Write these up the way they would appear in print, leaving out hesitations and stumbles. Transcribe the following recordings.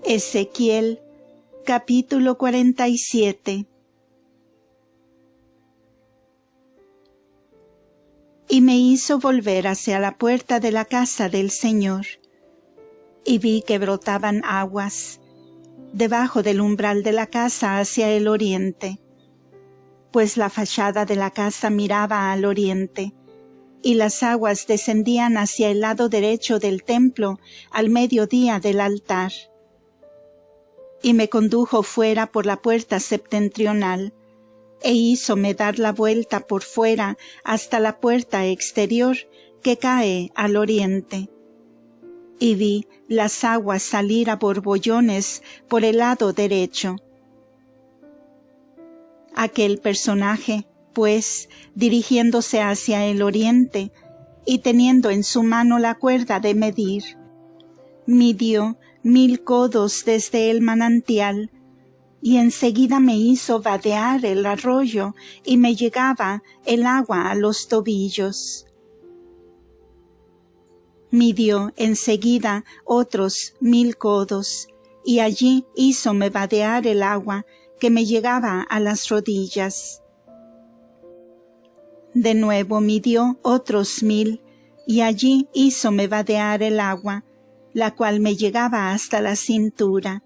Ezequiel, capítulo 47. Y me hizo volver hacia la puerta de la casa del Señor, y vi que brotaban aguas debajo del umbral de la casa hacia el oriente, pues la fachada de la casa miraba al oriente, y las aguas descendían hacia el lado derecho del templo al mediodía del altar. Y me condujo fuera por la puerta septentrional, e hízome dar la vuelta por fuera hasta la puerta exterior que cae al oriente. Y vi las aguas salir a borbollones por el lado derecho. Aquel personaje, pues, dirigiéndose hacia el oriente, y teniendo en su mano la cuerda de medir, midió 1000 codos desde el manantial, y enseguida me hizo vadear el arroyo, y me llegaba el agua a los tobillos. Midió enseguida otros 1000 codos, y allí hízome vadear el agua, que me llegaba a las rodillas. De nuevo midió otros 1000, y allí hízome vadear el agua, la cual me llegaba hasta la cintura.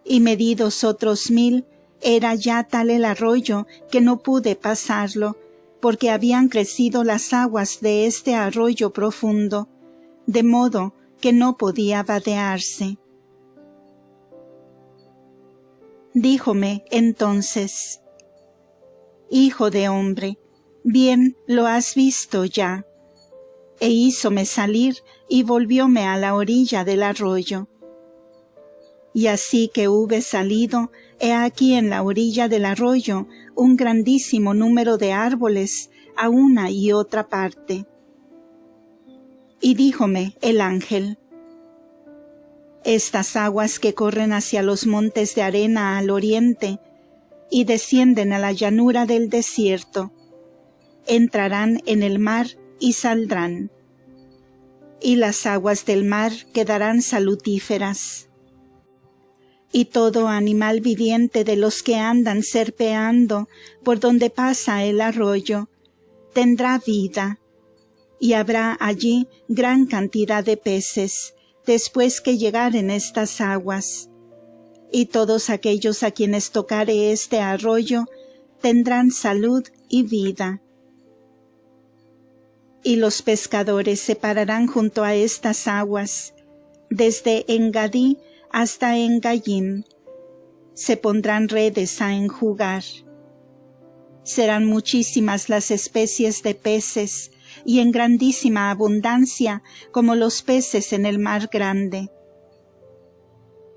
Y medidos otros 1000, era ya tal el arroyo que no pude pasarlo, porque habían crecido las aguas de este arroyo profundo, de modo que no podía vadearse. Díjome entonces: Hijo de hombre, bien lo has visto ya. E hízome salir y volvióme a la orilla del arroyo. Y así que hube salido, he aquí en la orilla del arroyo un grandísimo número de árboles a una y otra parte. Y díjome el ángel: Estas aguas que corren hacia los montes de arena al oriente y descienden a la llanura del desierto, entrarán en el mar y saldrán, y las aguas del mar quedarán salutíferas. Y todo animal viviente de los que andan serpeando por donde pasa el arroyo tendrá vida, y habrá allí gran cantidad de peces después que llegaren estas aguas, y todos aquellos a quienes tocare este arroyo tendrán salud y vida. Y los pescadores se pararán junto a estas aguas, desde Engadí hasta Engayim. Se pondrán redes a enjugar. Serán muchísimas las especies de peces, y en grandísima abundancia como los peces en el mar grande.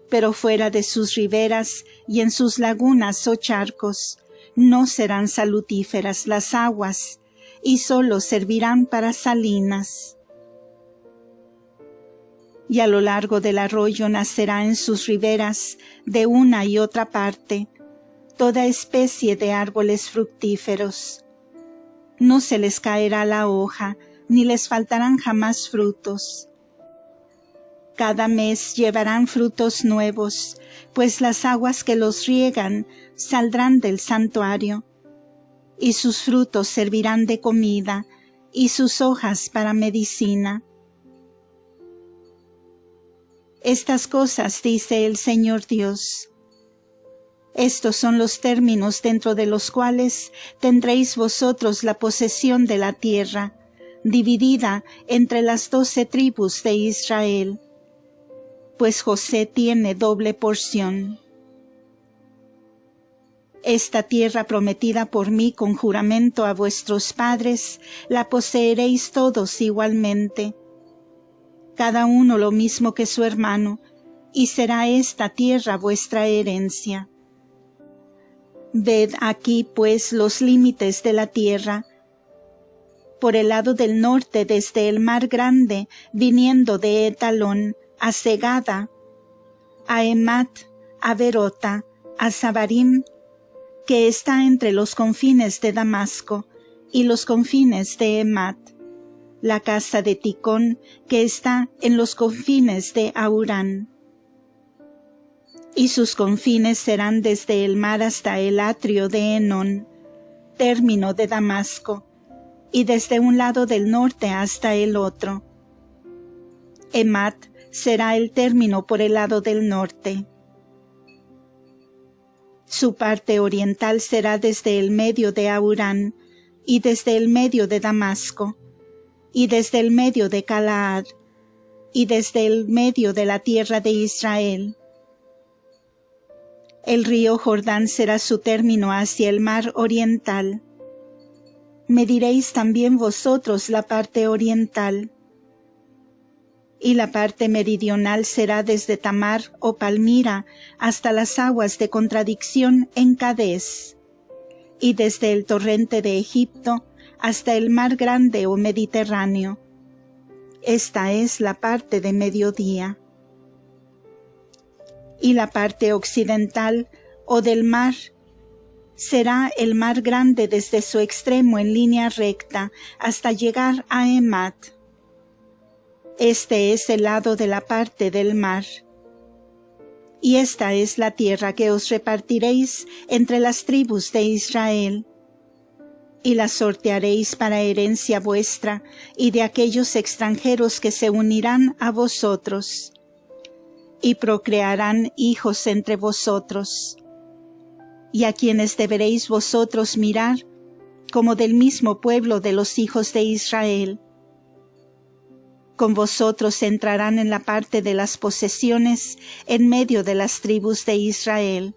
Pero fuera de sus riberas y en sus lagunas o charcos, no serán salutíferas las aguas, y sólo servirán para salinas. Y a lo largo del arroyo nacerá en sus riberas, de una y otra parte, toda especie de árboles fructíferos. No se les caerá la hoja, ni les faltarán jamás frutos. Cada mes llevarán frutos nuevos, pues las aguas que los riegan saldrán del santuario, y sus frutos servirán de comida, y sus hojas para medicina. Estas cosas dice el Señor Dios. Estos son los términos dentro de los cuales tendréis vosotros la posesión de la tierra, dividida entre las 12 tribus de Israel, pues José tiene doble porción. Esta tierra prometida por mí con juramento a vuestros padres, la poseeréis todos igualmente, cada uno lo mismo que su hermano, y será esta tierra vuestra herencia. Ved aquí pues los límites de la tierra. Por el lado del norte desde el mar grande, viniendo de Etalón, a Segada, a Emat, a Berota, a Sabarim, que está entre los confines de Damasco y los confines de Emat, la casa de Ticón, que está en los confines de Aurán. y sus confines serán desde el mar hasta el atrio de Enón, término de Damasco, y desde un lado del norte hasta el otro. Emat será el término por el lado del norte. Su parte oriental será desde el medio de Aurán, y desde el medio de Damasco, y desde el medio de Galaad, y desde el medio de la tierra de Israel. El río Jordán será su término hacia el mar oriental. Mediréis también vosotros la parte oriental. Y la parte meridional será desde Tamar o Palmira hasta las aguas de contradicción en Cades, y desde el torrente de Egipto hasta el mar grande o Mediterráneo. Esta es la parte de mediodía. Y la parte occidental o del mar será el mar grande desde su extremo en línea recta hasta llegar a Emat. Este es el lado de la parte del mar. Y esta es la tierra que os repartiréis entre las tribus de Israel. Y la sortearéis para herencia vuestra y de aquellos extranjeros que se unirán a vosotros. Y procrearán hijos entre vosotros. Y a quienes deberéis vosotros mirar, como del mismo pueblo de los hijos de Israel. Con vosotros entrarán en la parte de las posesiones en medio de las tribus de Israel.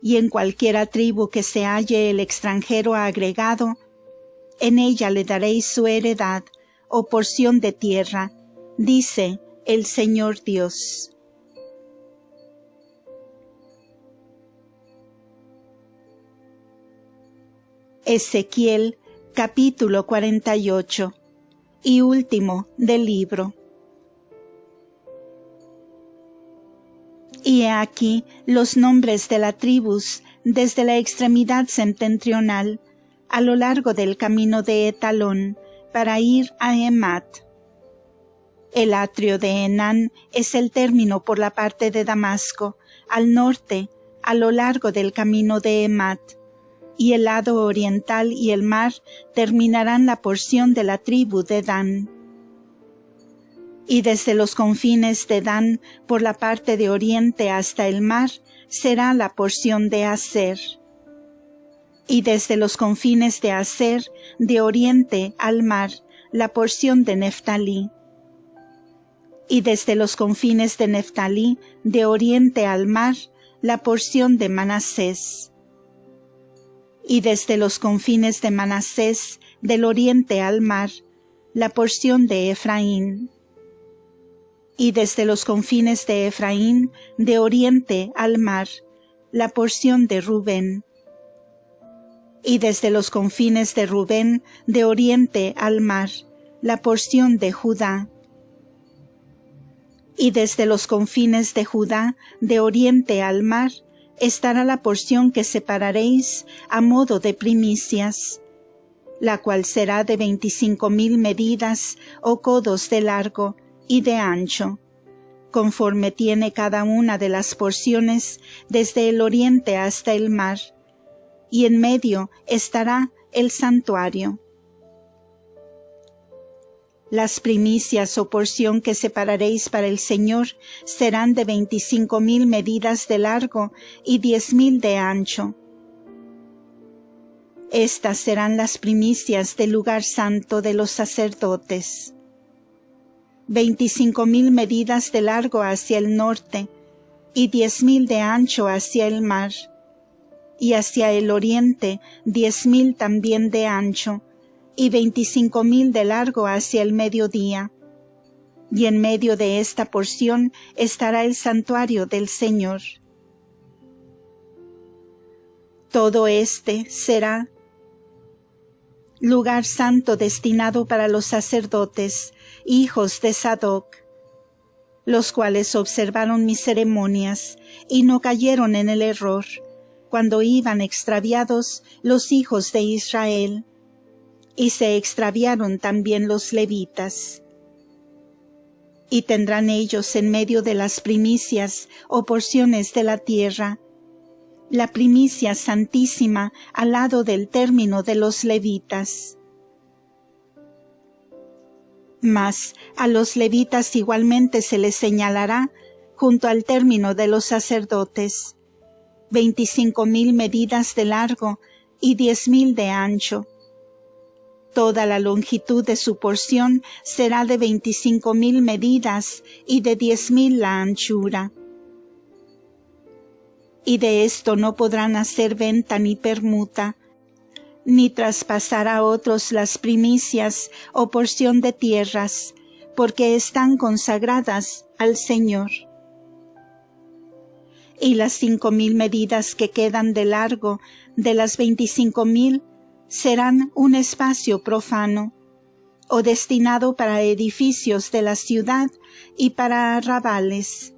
Y en cualquiera tribu que se halle el extranjero agregado, en ella le daréis su heredad o porción de tierra, dice el Señor Dios. Ezequiel capítulo 48 y último del libro. Y he aquí los nombres de las tribus desde la extremidad septentrional a lo largo del camino de Etalón para ir a Emat. El atrio de Enán es el término por la parte de Damasco, al norte, a lo largo del camino de Emat, y el lado oriental y el mar terminarán la porción de la tribu de Dan. Y desde los confines de Dan, por la parte de oriente hasta el mar, será la porción de Aser. Y desde los confines de Aser, de oriente al mar, la porción de Neftalí. Y desde los confines de Neftalí, de oriente al mar, la porción de Manasés. Y desde los confines de Manasés, del oriente al mar, la porción de Efraín. Y desde los confines de Efraín, de oriente al mar, la porción de Rubén. Y desde los confines de Rubén, de oriente al mar, la porción de Judá. Y desde los confines de Judá, de oriente al mar, estará la porción que separaréis a modo de primicias, la cual será de 25,000 medidas o codos de largo y de ancho, conforme tiene cada una de las porciones desde el oriente hasta el mar, y en medio estará el santuario. Las primicias o porción que separaréis para el Señor serán de 25,000 medidas de largo y 10,000 de ancho. Estas serán las primicias del lugar santo de los sacerdotes. 25,000 medidas de largo hacia el norte y 10,000 de ancho hacia el mar, y hacia el oriente 10,000 también de ancho, y 25,000 de largo hacia el mediodía. Y en medio de esta porción estará el santuario del Señor. Todo este será lugar santo destinado para los sacerdotes, hijos de Sadoc, los cuales observaron mis ceremonias y no cayeron en el error, cuando iban extraviados los hijos de Israel, y se extraviaron también los levitas. y tendrán ellos en medio de las primicias o porciones de la tierra, la primicia santísima al lado del término de los levitas. Mas a los levitas igualmente se les señalará, junto al término de los sacerdotes, 25,000 medidas de largo y 10,000 de ancho. Toda la longitud de su porción será de 25,000 medidas y de 10,000 la anchura. Y de esto no podrán hacer venta ni permuta, ni traspasar a otros las primicias o porción de tierras, porque están consagradas al Señor. Y las 5,000 medidas que quedan de largo de las 25,000 serán un espacio profano, o destinado para edificios de la ciudad y para arrabales,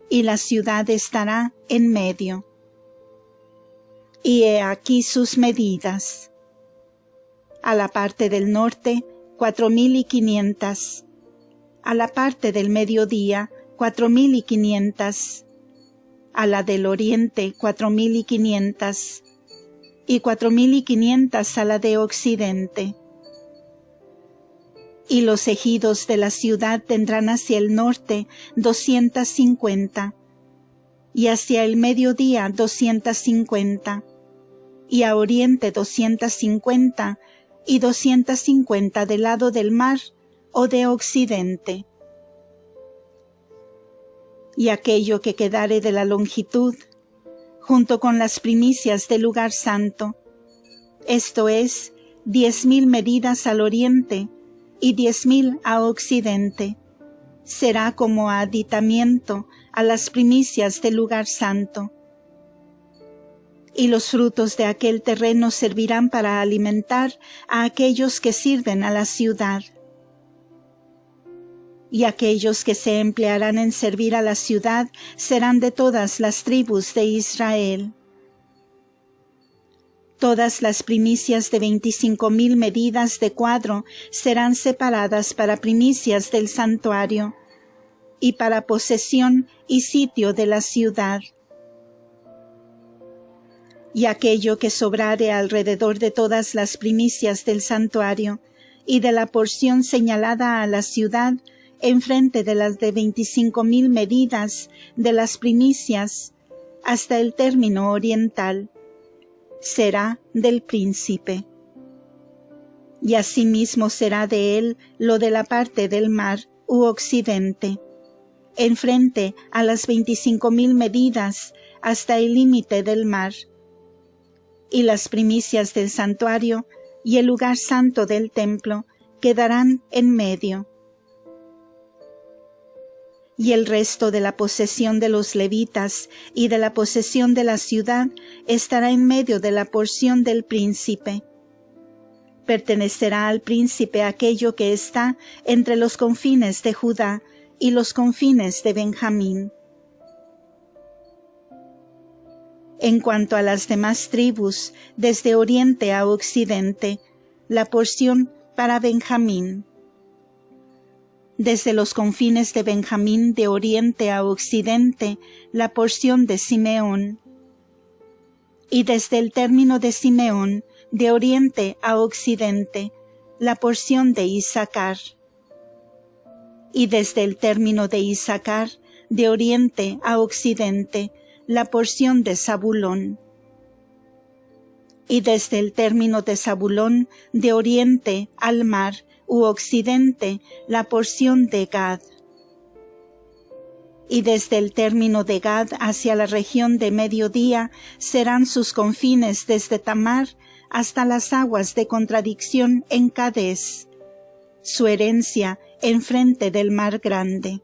y la ciudad estará en medio. Y he aquí sus medidas. A la parte del norte, 4,500. A la parte del mediodía, 4,500. A la del oriente, 4,500. Y 4,500 a la de occidente. Y los ejidos de la ciudad tendrán hacia el norte 250, y hacia el mediodía 250, y a oriente 250, y 250 del lado del mar o de occidente. Y aquello que quedare de la longitud, junto con las primicias del lugar santo, esto es, 10,000 medidas al oriente y 10,000 a occidente, será como aditamiento a las primicias del lugar santo. Y los frutos de aquel terreno servirán para alimentar a aquellos que sirven a la ciudad. Y aquellos que se emplearán en servir a la ciudad serán de todas las tribus de Israel. Todas las primicias de 25,000 medidas de cuadro serán separadas para primicias del santuario y para posesión y sitio de la ciudad. Y aquello que sobrare alrededor de todas las primicias del santuario y de la porción señalada a la ciudad enfrente de las de 25,000 medidas de las primicias hasta el término oriental, será del príncipe. Y asimismo será de él lo de la parte del mar u occidente, enfrente a las 25,000 medidas hasta el límite del mar. Y las primicias del santuario y el lugar santo del templo quedarán en medio. Y el resto de la posesión de los levitas y de la posesión de la ciudad estará en medio de la porción del príncipe. Pertenecerá al príncipe aquello que está entre los confines de Judá y los confines de Benjamín. En cuanto a las demás tribus, desde oriente a occidente, la porción para Benjamín. Desde los confines de Benjamín de oriente a occidente, la porción de Simeón. Y desde el término de Simeón, de oriente a occidente, la porción de Isaacar. Y desde el término de Isaacar, de oriente a occidente, la porción de Zabulón. Y desde el término de Zabulón, de oriente al mar u occidente, la porción de Gad. Y desde el término de Gad hacia la región de mediodía serán sus confines desde Tamar hasta las aguas de contradicción en Cades, su herencia enfrente del mar grande.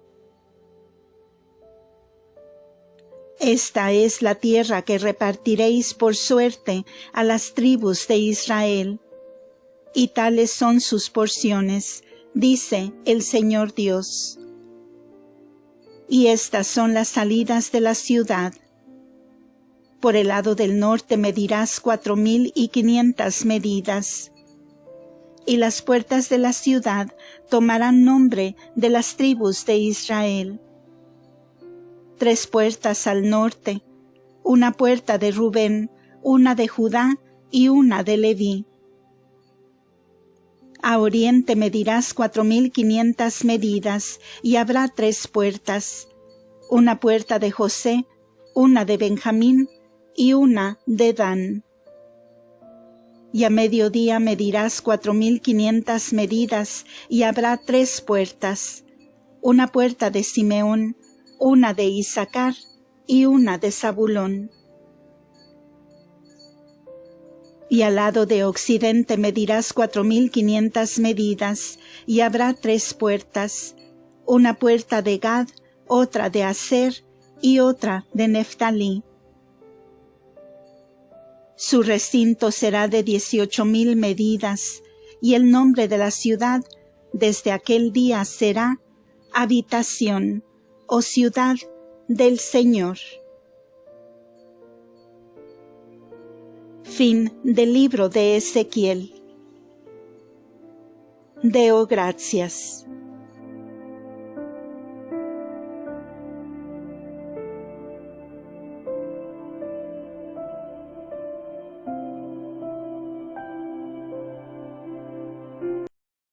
Esta es la tierra que repartiréis por suerte a las tribus de Israel, y tales son sus porciones, dice el Señor Dios. Y estas son las salidas de la ciudad. Por el lado del norte medirás 4,500 medidas, y las puertas de la ciudad tomarán nombre de las tribus de Israel. 3 puertas al norte, una puerta de Rubén, una de Judá y una de Leví. A oriente medirás 4,500 medidas, y habrá 3 puertas, una puerta de José, una de Benjamín y una de Dan. Y a mediodía medirás 4,500 medidas, y habrá 3 puertas, una puerta de Simeón, una de Isaacar y una de Zabulón. Y al lado de occidente medirás 4,500 medidas, y habrá 3 puertas, una puerta de Gad, otra de Aser y otra de Neftalí. Su recinto será de 18,000 medidas, y el nombre de la ciudad desde aquel día será Habitación, o Ciudad del Señor. Fin del libro de Ezequiel. Deo gracias.